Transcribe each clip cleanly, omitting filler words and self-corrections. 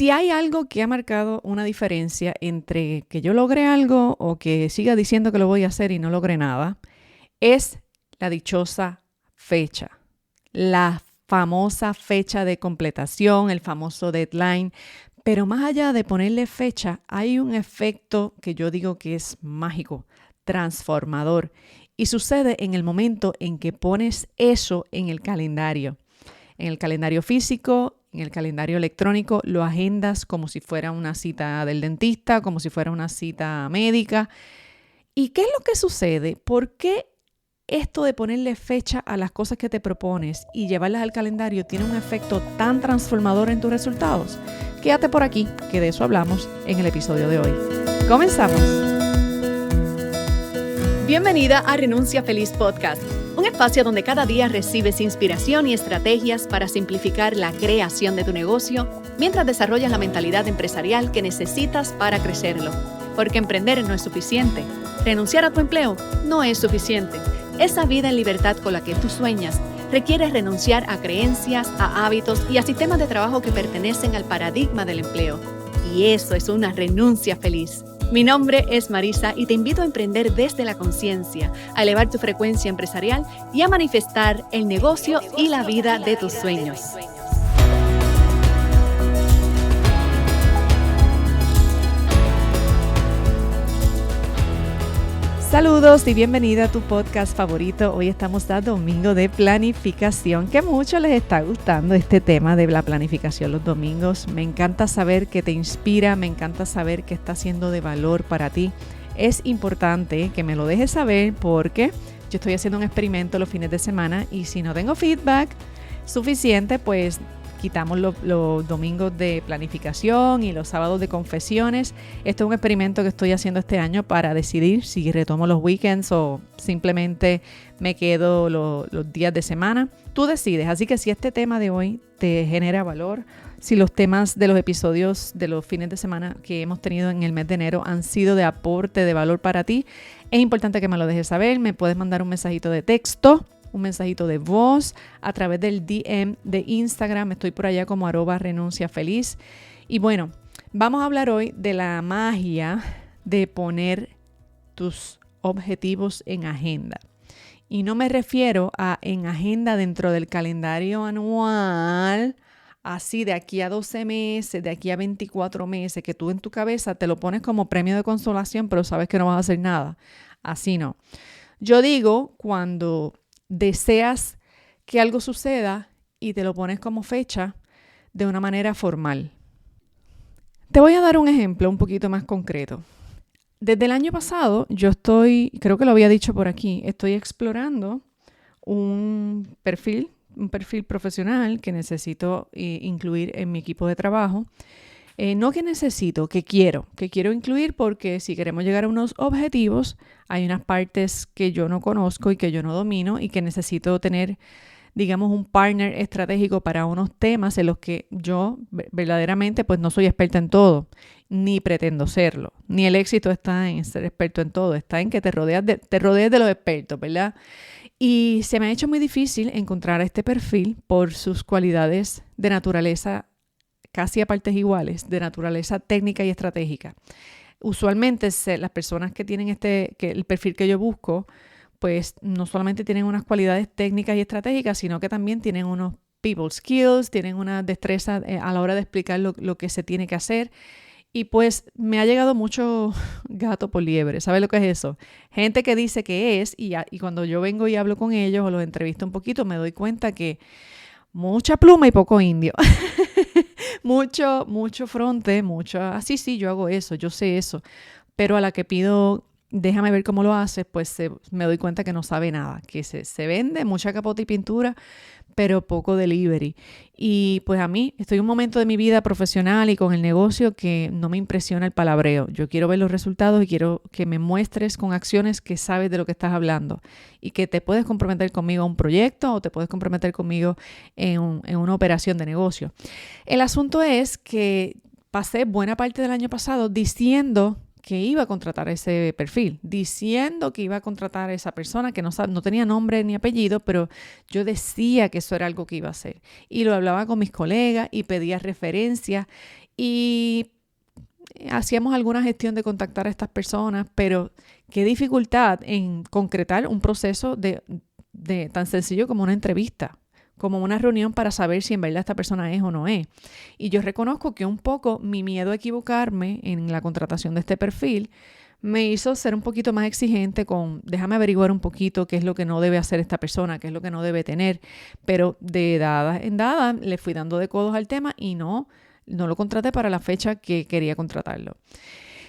Si hay algo que ha marcado una diferencia entre que yo logre algo o que siga diciendo que lo voy a hacer y no logre nada, es la dichosa fecha, la famosa fecha de completación, el famoso deadline. Pero más allá de ponerle fecha, hay un efecto que yo digo que es mágico, transformador, y sucede en el momento en que pones eso en el calendario físico, en el calendario electrónico, lo agendas como si fuera una cita del dentista, como si fuera una cita médica. ¿Y qué es lo que sucede? ¿Por qué esto de ponerle fecha a las cosas que te propones y llevarlas al calendario tiene un efecto tan transformador en tus resultados? Quédate por aquí, que de eso hablamos en el episodio de hoy. ¡Comenzamos! Bienvenida a Renuncia Feliz Podcast, un espacio donde cada día recibes inspiración y estrategias para simplificar la creación de tu negocio mientras desarrollas la mentalidad empresarial que necesitas para crecerlo. Porque emprender no es suficiente. Renunciar a tu empleo no es suficiente. Esa vida en libertad con la que tú sueñas requiere renunciar a creencias, a hábitos y a sistemas de trabajo que pertenecen al paradigma del empleo. Y eso es una renuncia feliz. Mi nombre es Marisa y te invito a emprender desde la conciencia, a elevar tu frecuencia empresarial y a manifestar el negocio y la vida de tus sueños. Saludos y bienvenida a tu podcast favorito. Hoy estamos a domingo de planificación, que mucho les está gustando este tema de la planificación los domingos. Me encanta saber que te inspira, me encanta saber que está siendo de valor para ti. Es importante que me lo dejes saber porque yo estoy haciendo un experimento los fines de semana y si no tengo feedback suficiente, pues quitamos los domingos de planificación y los sábados de confesiones. Esto es un experimento que estoy haciendo este año para decidir si retomo los weekends o simplemente me quedo los días de semana. Tú decides. Así que si este tema de hoy te genera valor, si los temas de los episodios de los fines de semana que hemos tenido en el mes de enero han sido de aporte, de valor para ti, es importante que me lo dejes saber. Me puedes mandar un mensajito de texto, un mensajito de voz a través del DM de Instagram. Estoy por allá como @renunciafeliz. Y bueno, vamos a hablar hoy de la magia de poner tus objetivos en agenda. Y no me refiero a en agenda dentro del calendario anual, así de aquí a 12 meses, de aquí a 24 meses, que tú en tu cabeza te lo pones como premio de consolación, pero sabes que no vas a hacer nada. Así no. Yo digo cuando deseas que algo suceda y te lo pones como fecha de una manera formal. Te voy a dar un ejemplo un poquito más concreto. Desde el año pasado yo creo que lo había dicho por aquí, estoy explorando un perfil profesional que necesito incluir en mi equipo de trabajo. No que necesito, que quiero incluir porque si queremos llegar a unos objetivos, hay unas partes que yo no conozco y que yo no domino y que necesito tener, digamos, un partner estratégico para unos temas en los que yo verdaderamente pues no soy experta en todo, ni pretendo serlo, ni el éxito está en ser experto en todo, está en que te rodees de los expertos, ¿verdad? Y se me ha hecho muy difícil encontrar a este perfil por sus cualidades de naturaleza casi a partes iguales, de naturaleza técnica y estratégica. Usualmente las personas que tienen el perfil que yo busco, pues no solamente tienen unas cualidades técnicas y estratégicas, sino que también tienen unos people skills, tienen una destreza a la hora de explicar lo que se tiene que hacer. Y pues me ha llegado mucho gato por liebre. ¿Sabes lo que es eso? Gente que dice que es y cuando yo vengo y hablo con ellos o los entrevisto un poquito, me doy cuenta que mucha pluma y poco indio. mucho fronte, sí, yo hago eso, yo sé eso. Pero a la que pido, déjame ver cómo lo haces, pues me doy cuenta que no sabe nada. Que se vende mucha capota y pintura, pero poco delivery. Y pues a mí estoy en un momento de mi vida profesional y con el negocio que no me impresiona el palabreo. Yo quiero ver los resultados y quiero que me muestres con acciones que sabes de lo que estás hablando y que te puedes comprometer conmigo a un proyecto o te puedes comprometer conmigo en una operación de negocio. El asunto es que pasé buena parte del año pasado diciendo que iba a contratar ese perfil, diciendo que iba a contratar a esa persona que no tenía nombre ni apellido, pero yo decía que eso era algo que iba a hacer. Y lo hablaba con mis colegas y pedía referencias y hacíamos alguna gestión de contactar a estas personas, pero qué dificultad en concretar un proceso de tan sencillo como una entrevista, como una reunión para saber si en verdad esta persona es o no es. Y yo reconozco que un poco mi miedo a equivocarme en la contratación de este perfil me hizo ser un poquito más exigente con, déjame averiguar un poquito qué es lo que no debe hacer esta persona, qué es lo que no debe tener. Pero de dada en dada le fui dando de codos al tema y no lo contraté para la fecha que quería contratarlo.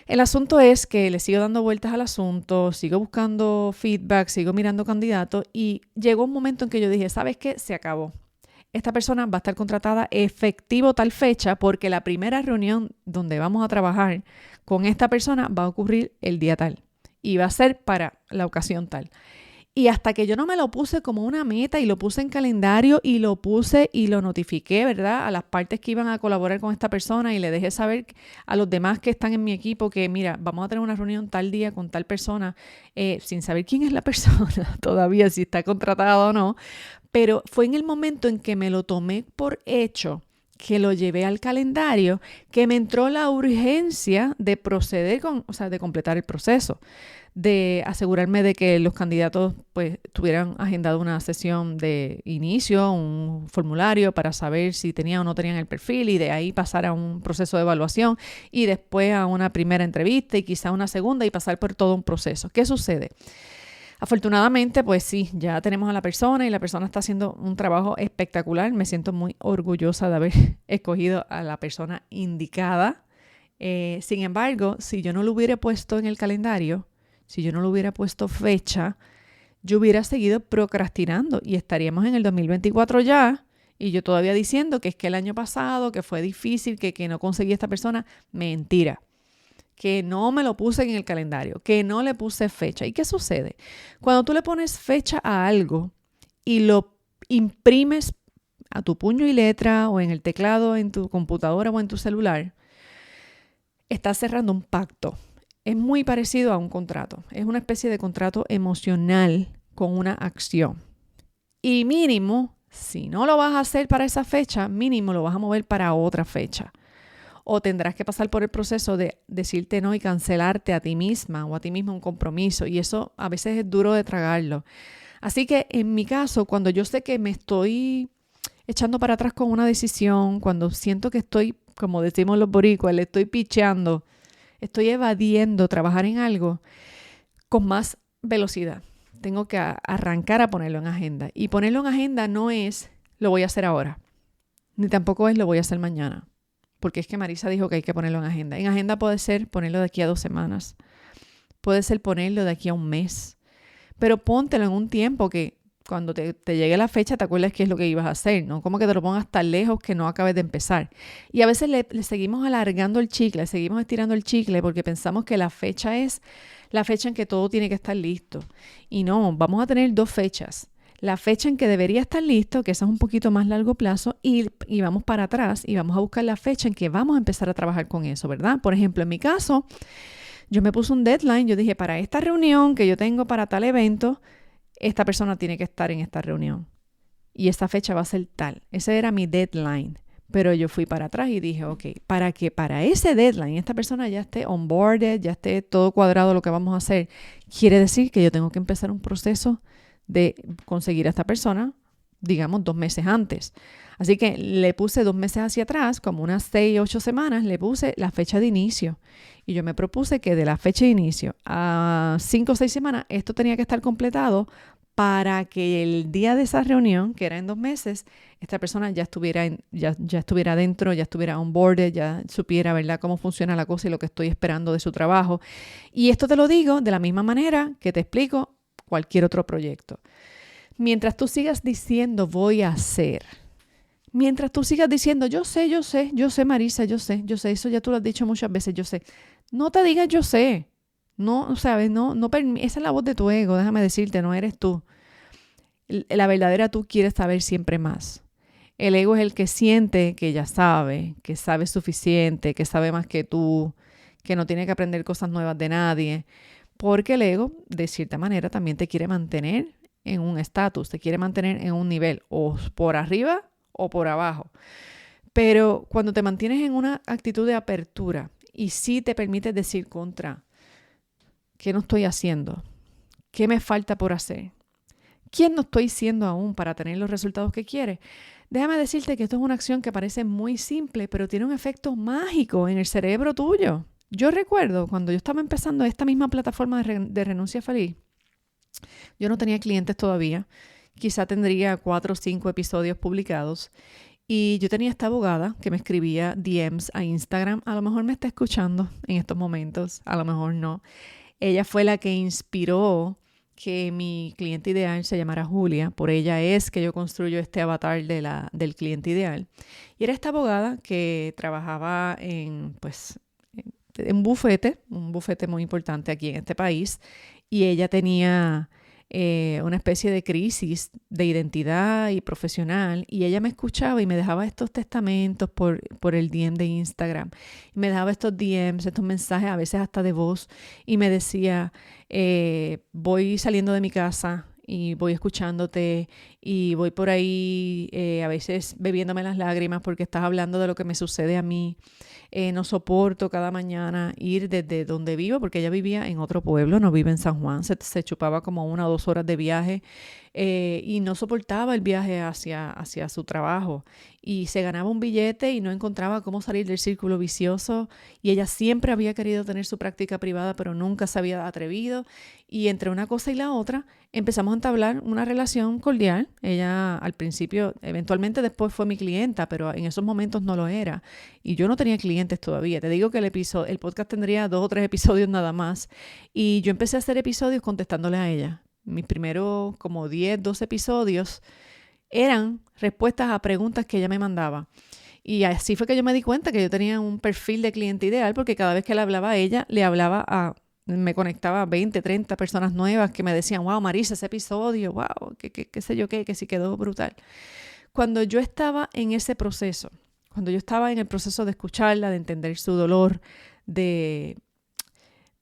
El asunto es que le sigo dando vueltas al asunto, sigo buscando feedback, sigo mirando candidatos y llegó un momento en que yo dije, ¿sabes qué? Se acabó. Esta persona va a estar contratada efectivo tal fecha porque la primera reunión donde vamos a trabajar con esta persona va a ocurrir el día tal y va a ser para la ocasión tal. Y hasta que yo no me lo puse como una meta y lo puse en calendario y lo puse y lo notifiqué, ¿verdad? A las partes que iban a colaborar con esta persona y le dejé saber a los demás que están en mi equipo que, mira, vamos a tener una reunión tal día con tal persona, sin saber quién es la persona todavía, si está contratada o no. Pero fue en el momento en que me lo tomé por hecho, que lo llevé al calendario, que me entró la urgencia de proceder de completar el proceso, de asegurarme de que los candidatos pues tuvieran agendado una sesión de inicio, un formulario para saber si tenían o no tenían el perfil y de ahí pasar a un proceso de evaluación y después a una primera entrevista y quizá una segunda y pasar por todo un proceso. ¿Qué sucede? Afortunadamente, pues sí, ya tenemos a la persona y la persona está haciendo un trabajo espectacular. Me siento muy orgullosa de haber escogido a la persona indicada. Sin embargo, si yo no lo hubiera puesto en el calendario, si yo no le hubiera puesto fecha, yo hubiera seguido procrastinando y estaríamos en el 2024 ya y yo todavía diciendo que es que el año pasado, que fue difícil, que no conseguí a esta persona. Mentira. Que no me lo puse en el calendario, que no le puse fecha. ¿Y qué sucede? Cuando tú le pones fecha a algo y lo imprimes a tu puño y letra o en el teclado, en tu computadora o en tu celular, estás cerrando un pacto. Es muy parecido a un contrato. Es una especie de contrato emocional con una acción. Y mínimo, si no lo vas a hacer para esa fecha, mínimo lo vas a mover para otra fecha. O tendrás que pasar por el proceso de decirte no y cancelarte a ti misma o a ti mismo un compromiso. Y eso a veces es duro de tragarlo. Así que en mi caso, cuando yo sé que me estoy echando para atrás con una decisión, cuando siento que estoy, como decimos los boricuas, le estoy picheando, estoy evadiendo trabajar en algo con más velocidad. Tengo que arrancar a ponerlo en agenda. Y ponerlo en agenda no es lo voy a hacer ahora, ni tampoco es lo voy a hacer mañana. Porque es que Marisa dijo que hay que ponerlo en agenda. En agenda puede ser ponerlo de aquí a 2 semanas. Puede ser ponerlo de aquí a un mes. Pero póntelo en un tiempo que cuando te llegue la fecha te acuerdas qué es lo que ibas a hacer, ¿no? Como que te lo pongas tan lejos que no acabes de empezar. Y a veces le seguimos alargando el chicle, seguimos estirando el chicle porque pensamos que la fecha es la fecha en que todo tiene que estar listo. Y no, vamos a tener 2 fechas. La fecha en que debería estar listo, que esa es un poquito más largo plazo, y vamos para atrás y vamos a buscar la fecha en que vamos a empezar a trabajar con eso, ¿verdad? Por ejemplo, en mi caso, yo me puse un deadline, yo dije, para esta reunión que yo tengo para tal evento, esta persona tiene que estar en esta reunión. Y esta fecha va a ser tal. Ese era mi deadline. Pero yo fui para atrás y dije, ok, para que para ese deadline esta persona ya esté onboarded, ya esté todo cuadrado lo que vamos a hacer, quiere decir que yo tengo que empezar un proceso de conseguir a esta persona, digamos, 2 meses antes. Así que le puse 2 meses hacia atrás, como unas 6, 8 semanas, le puse la fecha de inicio. Y yo me propuse que de la fecha de inicio a 5 o 6 semanas, esto tenía que estar completado para que el día de esa reunión, que era en 2 meses, esta persona ya estuviera dentro, ya estuviera on board, ya supiera, ¿verdad?, cómo funciona la cosa y lo que estoy esperando de su trabajo. Y esto te lo digo de la misma manera que te explico cualquier otro proyecto. Mientras tú sigas diciendo voy a hacer, mientras tú sigas diciendo yo sé Marisa, yo sé, eso ya tú lo has dicho muchas veces, yo sé. No te digas yo sé. No, sabes, esa es la voz de tu ego, déjame decirte, no eres tú. La verdadera tú quieres saber siempre más. El ego es el que siente que ya sabe, que sabe suficiente, que sabe más que tú, que no tiene que aprender cosas nuevas de nadie. Porque el ego, de cierta manera, también te quiere mantener en un estatus, te quiere mantener en un nivel, o por arriba o por abajo. Pero cuando te mantienes en una actitud de apertura y sí te permites decir contra, ¿qué no estoy haciendo? ¿Qué me falta por hacer? ¿Quién no estoy siendo aún para tener los resultados que quiere? Déjame decirte que esto es una acción que parece muy simple, pero tiene un efecto mágico en el cerebro tuyo. Yo recuerdo cuando yo estaba empezando esta misma plataforma de Renuncia Feliz, yo no tenía clientes todavía, quizá tendría 4 o 5 episodios publicados y yo tenía esta abogada que me escribía DMs a Instagram, a lo mejor me está escuchando en estos momentos, a lo mejor no. Ella fue la que inspiró que mi cliente ideal se llamara Julia. Por ella es que yo construyo este avatar del cliente ideal. Y era esta abogada que trabajaba en un bufete muy importante aquí en este país. Y ella tenía una especie de crisis de identidad y profesional. Y ella me escuchaba y me dejaba estos testamentos por el DM de Instagram. Y me dejaba estos DMs, estos mensajes, a veces hasta de voz. Y me decía, voy saliendo de mi casa y voy escuchándote y voy por ahí a veces bebiéndome las lágrimas porque estás hablando de lo que me sucede a mí. No soporto cada mañana ir desde donde vivo, porque ella vivía en otro pueblo, no vive en San Juan, se chupaba como 1 o 2 horas de viaje y no soportaba el viaje hacia su trabajo y se ganaba un billete y no encontraba cómo salir del círculo vicioso y ella siempre había querido tener su práctica privada pero nunca se había atrevido y entre una cosa y la otra empezamos a entablar una relación cordial. Ella al principio, eventualmente después fue mi clienta, pero en esos momentos no lo era y yo no tenía clientes todavía. Te digo que el podcast tendría 2 o 3 episodios nada más y yo empecé a hacer episodios contestándole a ella. Mis primeros como 10, 12 episodios eran respuestas a preguntas que ella me mandaba. Y así fue que yo me di cuenta que yo tenía un perfil de cliente ideal porque cada vez que le hablaba a ella, me conectaba a 20, 30 personas nuevas que me decían, wow, Marisa, ese episodio, wow, qué sé yo qué, que sí quedó brutal. Cuando yo estaba en ese proceso, cuando yo estaba en el proceso de escucharla, de entender su dolor, de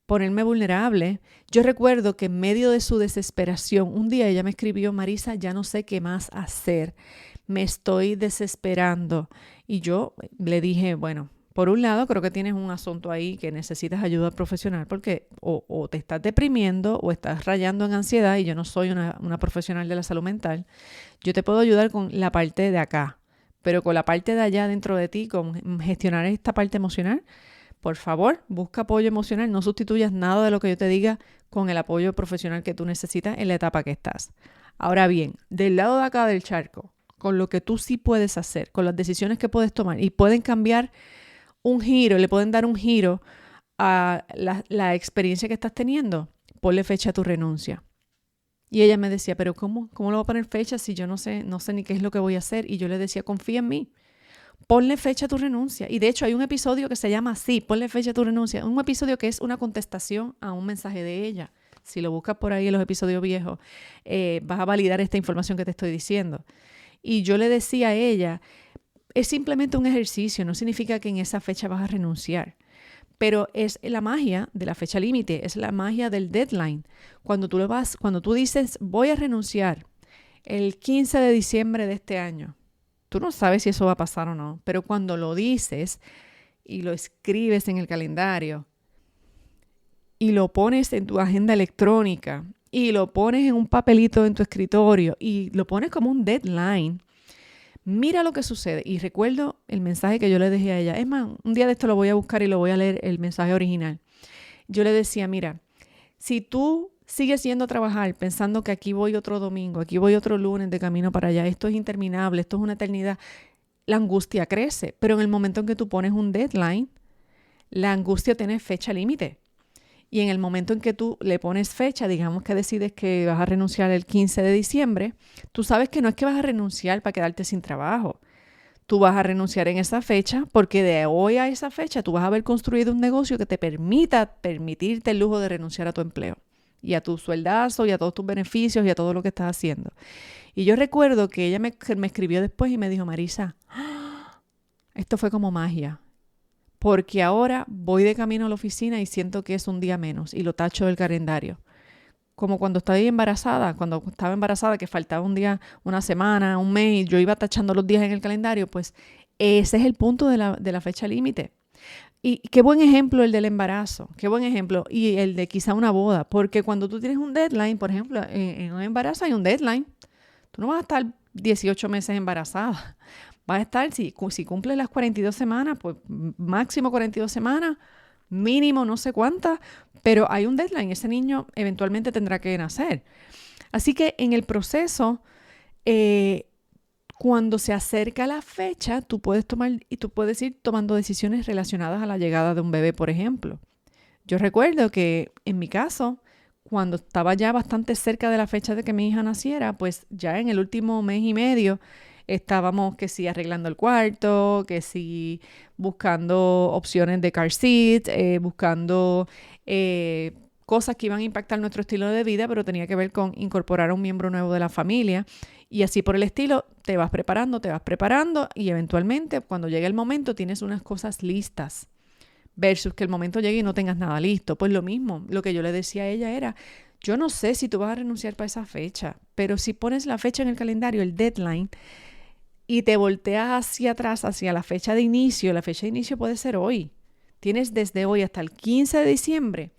ponerme vulnerable, yo recuerdo que en medio de su desesperación, un día ella me escribió, Marisa, ya no sé qué más hacer, me estoy desesperando. Y yo le dije, bueno, por un lado creo que tienes un asunto ahí que necesitas ayuda profesional porque o te estás deprimiendo o estás rayando en ansiedad y yo no soy una profesional de la salud mental. Yo te puedo ayudar con la parte de acá, pero con la parte de allá dentro de ti, con gestionar esta parte emocional, por favor, busca apoyo emocional. No sustituyas nada de lo que yo te diga con el apoyo profesional que tú necesitas en la etapa que estás. Ahora bien, del lado de acá del charco, con lo que tú sí puedes hacer, con las decisiones que puedes tomar y pueden cambiar un giro, le pueden dar un giro a la experiencia que estás teniendo, ponle fecha a tu renuncia. Y ella me decía, pero ¿cómo le voy a poner fecha si yo no sé ni qué es lo que voy a hacer? Y yo le decía, confía en mí. Ponle fecha a tu renuncia. Y de hecho hay un episodio que se llama así, ponle fecha a tu renuncia. Un episodio que es una contestación a un mensaje de ella. Si lo buscas por ahí en los episodios viejos, vas a validar esta información que te estoy diciendo. Y yo le decía a ella, es simplemente un ejercicio, no significa que en esa fecha vas a renunciar. Pero es la magia de la fecha límite, es la magia del deadline. Cuando tú dices, voy a renunciar el 15 de diciembre de este año, tú no sabes si eso va a pasar o no, pero cuando lo dices y lo escribes en el calendario y lo pones en tu agenda electrónica y lo pones en un papelito en tu escritorio y lo pones como un deadline, mira lo que sucede. Y recuerdo el mensaje que yo le dejé a ella. Es más, un día de esto lo voy a buscar y lo voy a leer el mensaje original. Yo le decía, mira, si tú sigues yendo a trabajar pensando que aquí voy otro domingo, aquí voy otro lunes de camino para allá, esto es interminable, esto es una eternidad, la angustia crece. Pero en el momento en que tú pones un deadline, la angustia tiene fecha límite. Y en el momento en que tú le pones fecha, digamos que decides que vas a renunciar el 15 de diciembre, tú sabes que no es que vas a renunciar para quedarte sin trabajo. Tú vas a renunciar en esa fecha porque de hoy a esa fecha tú vas a haber construido un negocio que te permitirte el lujo de renunciar a tu empleo y a tu sueldazo y a todos tus beneficios y a todo lo que estás haciendo. Y yo recuerdo que ella me escribió después y me dijo, Marisa, esto fue como magia. Porque ahora voy de camino a la oficina y siento que es un día menos y lo tacho del calendario. Como cuando estaba embarazada, que faltaba un día, una semana, un mes, yo iba tachando los días en el calendario, pues Ese es el punto de la fecha límite. Y qué buen ejemplo el del embarazo, qué buen ejemplo, y el de quizá una boda, porque cuando tú tienes un deadline, por ejemplo, en un embarazo hay un deadline, tú no vas a estar 18 meses embarazada, vas a estar, si cumples las 42 semanas, pues máximo 42 semanas, mínimo no sé cuántas, pero hay un deadline, ese niño eventualmente tendrá que nacer. Así que en el proceso, cuando se acerca la fecha, tú puedes ir tomando decisiones relacionadas a la llegada de un bebé, por ejemplo. Yo recuerdo que en mi caso, cuando estaba ya bastante cerca de la fecha de que mi hija naciera, pues ya en el último mes y medio estábamos que sí arreglando el cuarto, que sí buscando opciones de car seat, buscando cosas que iban a impactar nuestro estilo de vida, pero tenía que ver con incorporar a un miembro nuevo de la familia. Y así por el estilo, te vas preparando y eventualmente cuando llegue el momento tienes unas cosas listas versus que el momento llegue y no tengas nada listo. Pues lo mismo, lo que yo le decía a ella era, yo no sé si tú vas a renunciar para esa fecha, pero si pones la fecha en el calendario, el deadline, y te volteas hacia atrás, hacia la fecha de inicio puede ser hoy. Tienes desde hoy hasta el 15 de diciembre,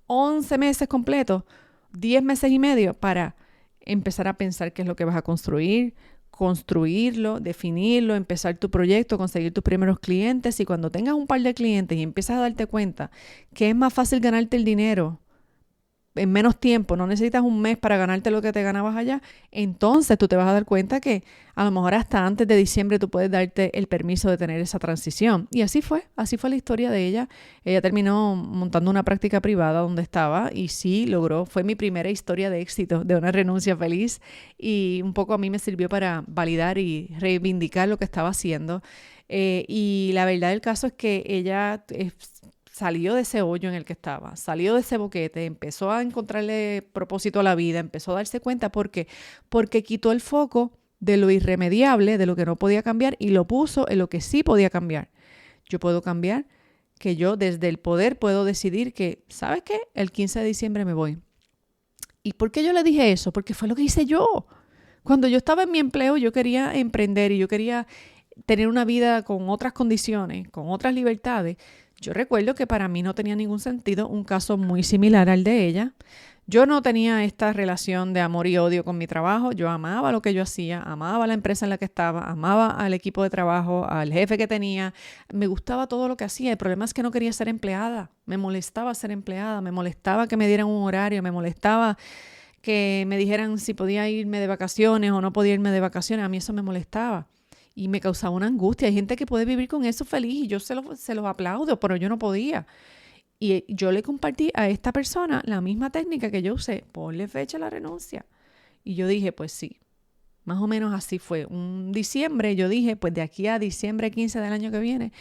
11 meses completos, 10 meses y medio para empezar a pensar qué es lo que vas a construirlo, definirlo, empezar tu proyecto, conseguir tus primeros clientes. Y cuando tengas un par de clientes y empiezas a darte cuenta que es más fácil ganarte el dinero en menos tiempo, no necesitas un mes para ganarte lo que te ganabas allá, entonces tú te vas a dar cuenta que a lo mejor hasta antes de diciembre tú puedes darte el permiso de tener esa transición. Y así fue la historia de ella. Ella terminó montando una práctica privada donde estaba y sí logró, fue mi primera historia de éxito, de una renuncia feliz, y un poco a mí me sirvió para validar y reivindicar lo que estaba haciendo. Y la verdad del caso es que ella salió de ese hoyo en el que estaba, salió de ese boquete, empezó a encontrarle propósito a la vida, empezó a darse cuenta porque quitó el foco de lo irremediable, de lo que no podía cambiar, y lo puso en lo que sí podía cambiar. Yo puedo cambiar, que yo desde el poder puedo decidir que, ¿sabes qué? El 15 de diciembre me voy. ¿Y por qué yo le dije eso? Porque fue lo que hice yo. Cuando yo estaba en mi empleo, yo quería emprender y yo quería tener una vida con otras condiciones, con otras libertades. Yo recuerdo que para mí no tenía ningún sentido un caso muy similar al de ella. Yo no tenía esta relación de amor y odio con mi trabajo. Yo amaba lo que yo hacía, amaba la empresa en la que estaba, amaba al equipo de trabajo, al jefe que tenía. Me gustaba todo lo que hacía. El problema es que no quería ser empleada. Me molestaba ser empleada, me molestaba que me dieran un horario, me molestaba que me dijeran si podía irme de vacaciones o no podía irme de vacaciones. A mí eso me molestaba. Y me causaba una angustia. Hay gente que puede vivir con eso feliz y yo se los aplaudo, pero yo no podía. Y yo le compartí a esta persona la misma técnica que yo usé. Ponle fecha a la renuncia. Y yo dije, pues sí, más o menos así fue. Un diciembre yo dije, pues de aquí a diciembre 15 del año que viene,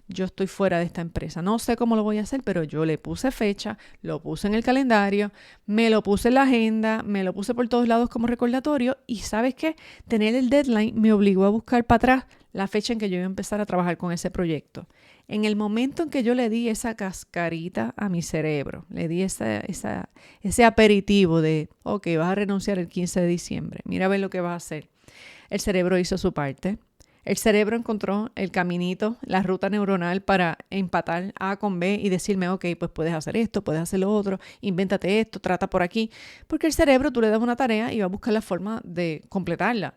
yo estoy fuera de esta empresa. No sé cómo lo voy a hacer, pero yo le puse fecha, lo puse en el calendario, me lo puse en la agenda, me lo puse por todos lados como recordatorio. Y ¿sabes qué? Tener el deadline me obligó a buscar para atrás la fecha en que yo iba a empezar a trabajar con ese proyecto. En el momento en que yo le di esa cascarita a mi cerebro, le di ese aperitivo de, ok, vas a renunciar el 15 de diciembre, mira a ver lo que vas a hacer. El cerebro hizo su parte. El cerebro encontró el caminito, la ruta neuronal para empatar A con B y decirme, ok, pues puedes hacer esto, puedes hacer lo otro, invéntate esto, trata por aquí. Porque el cerebro tú le das una tarea y va a buscar la forma de completarla.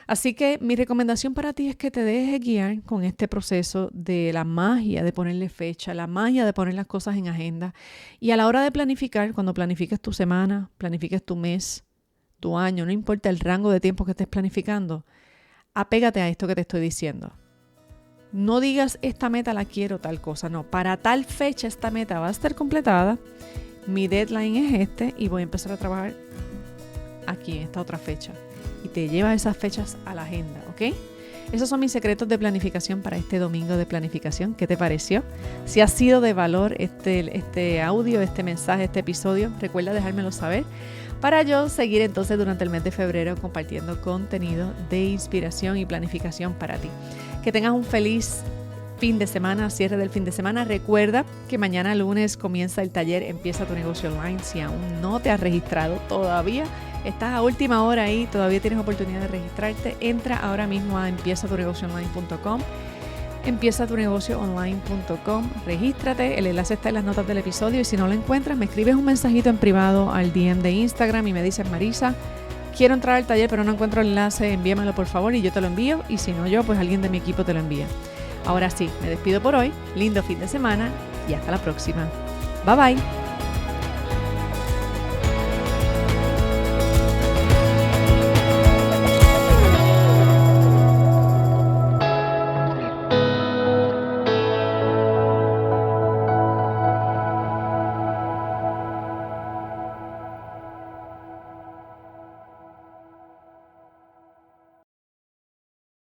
Así que mi recomendación para ti es que te dejes guiar con este proceso de la magia de ponerle fecha, la magia de poner las cosas en agenda. Y a la hora de planificar, cuando planifiques tu semana, planifiques tu mes, tu año, no importa el rango de tiempo que estés planificando, apégate a esto que te estoy diciendo. No digas, esta meta la quiero, tal cosa. No, para tal fecha esta meta va a estar completada. Mi deadline es este y voy a empezar a trabajar aquí en esta otra fecha. Y te llevas esas fechas a la agenda, ¿ok? Esos son mis secretos de planificación para este domingo de planificación. ¿Qué te pareció? Si ha sido de valor este audio, este mensaje, este episodio, recuerda dejármelo saber para yo seguir entonces durante el mes de febrero compartiendo contenido de inspiración y planificación para ti. Que tengas un feliz fin de semana, cierre del fin de semana. Recuerda que mañana lunes comienza el taller Empieza tu negocio online. Si aún no te has registrado todavía, estás a última hora ahí, todavía tienes oportunidad de registrarte. Entra ahora mismo a empiezatunegocionline.com empiezatunegocioonline.com. Regístrate, el enlace está en las notas del episodio y si no lo encuentras, me escribes un mensajito en privado al DM de Instagram y me dices: Marisa, quiero entrar al taller pero no encuentro el enlace, envíamelo por favor y yo te lo envío, y si no yo, pues alguien de mi equipo te lo envía. Ahora sí, me despido por hoy, lindo fin de semana y hasta la próxima. Bye bye.